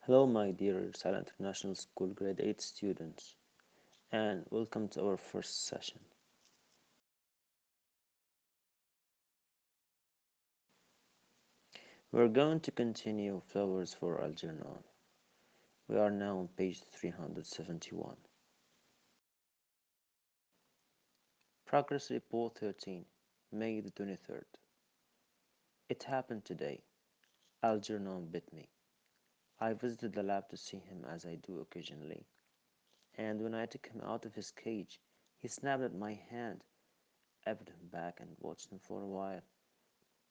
Hello, my dear Al-Rissalah International School Grade 8 students, and welcome to our first session. We're going to continue Flowers for Algernon. We are now on page 371. Progress Report 13, May the 23rd. It happened today. Algernon bit me. I visited the lab to see him as I do occasionally, and when I took him out of his cage, he snapped at my hand. I put him back and watched him for a while.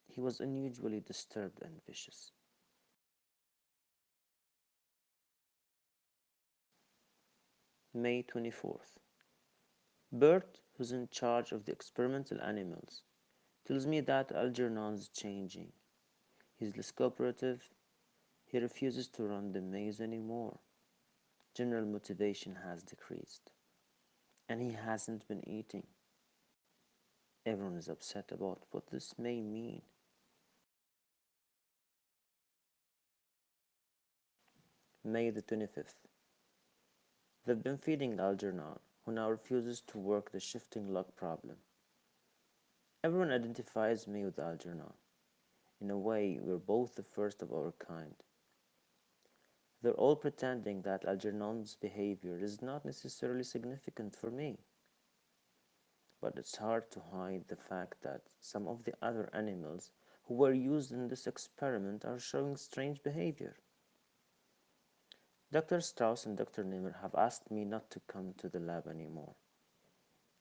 He was unusually disturbed and vicious. May 24th. Bert, who's in charge of the experimental animals, tells me that Algernon's changing. He's less cooperative. He refuses to run the maze anymore. General motivation has decreased. And he hasn't been eating. Everyone is upset about what this may mean. May the 25th. They've been feeding Algernon, who now refuses to work the shifting log problem. Everyone identifies me with Algernon. In a way, we're both the first of our kind. They're all pretending that Algernon's behavior is not necessarily significant for me. But it's hard to hide the fact that some of the other animals who were used in this experiment are showing strange behavior. Dr. Strauss and Dr. Nimmer have asked me not to come to the lab anymore.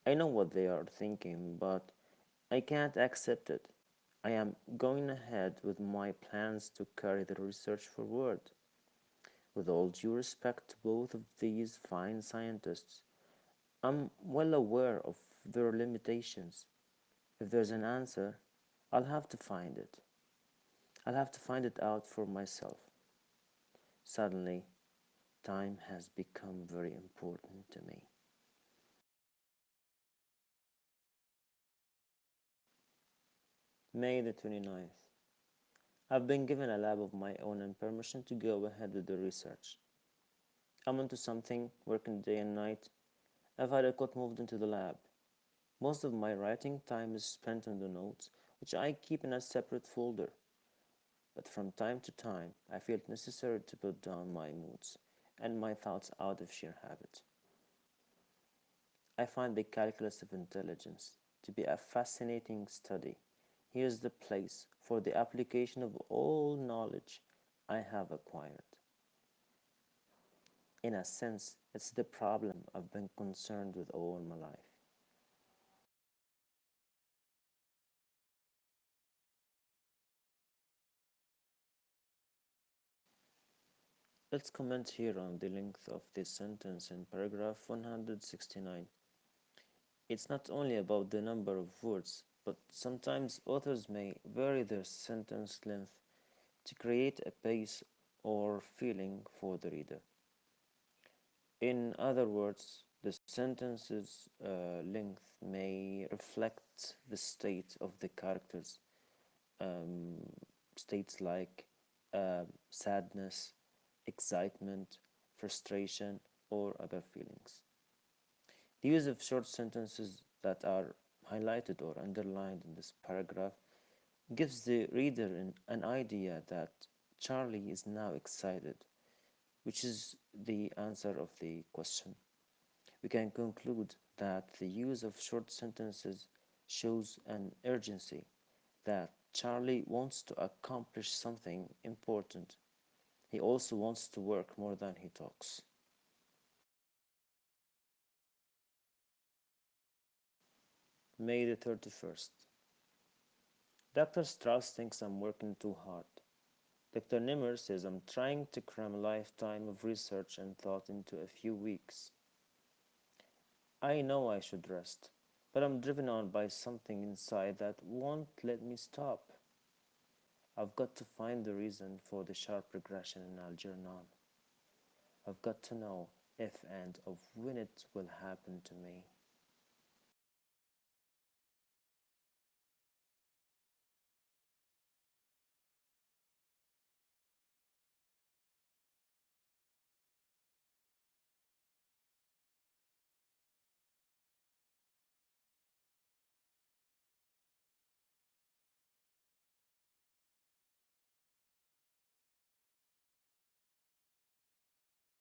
I know what they are thinking, but I can't accept it. I am going ahead with my plans to carry the research forward. With all due respect to both of these fine scientists, I'm well aware of their limitations. If there's an answer, I'll have to find it. I'll have to find it out for myself. Suddenly, time has become very important to me. May the 29th. I've been given a lab of my own and permission to go ahead with the research. I'm into something, working day and night. I've had a cot moved into the lab. Most of my writing time is spent on the notes, which I keep in a separate folder. But from time to time, I feel it necessary to put down my moods and my thoughts out of sheer habit. I find the calculus of intelligence to be a fascinating study. Here's the place for the application of all knowledge I have acquired. In a sense, it's the problem I've been concerned with all my life. Let's comment here on the length of this sentence in paragraph 169. It's not only about the number of words, but sometimes authors may vary their sentence length to create a pace or feeling for the reader. In other words, the sentence's length may reflect the state of the characters, um, states like sadness, excitement, frustration, or other feelings. The use of short sentences that are highlighted or underlined in this paragraph gives the reader an idea that Charlie is now excited, which is the answer of the question. We can conclude that the use of short sentences shows an urgency, that Charlie wants to accomplish something important. He also wants to work more than he talks. May the 31st. Dr. Strauss thinks I'm working too hard. Dr. Nimmer says I'm trying to cram a lifetime of research and thought into a few weeks. I know I should rest, but I'm driven on by something inside that won't let me stop. I've got to find the reason for the sharp regression in Algernon. I've got to know if and of when it will happen to me.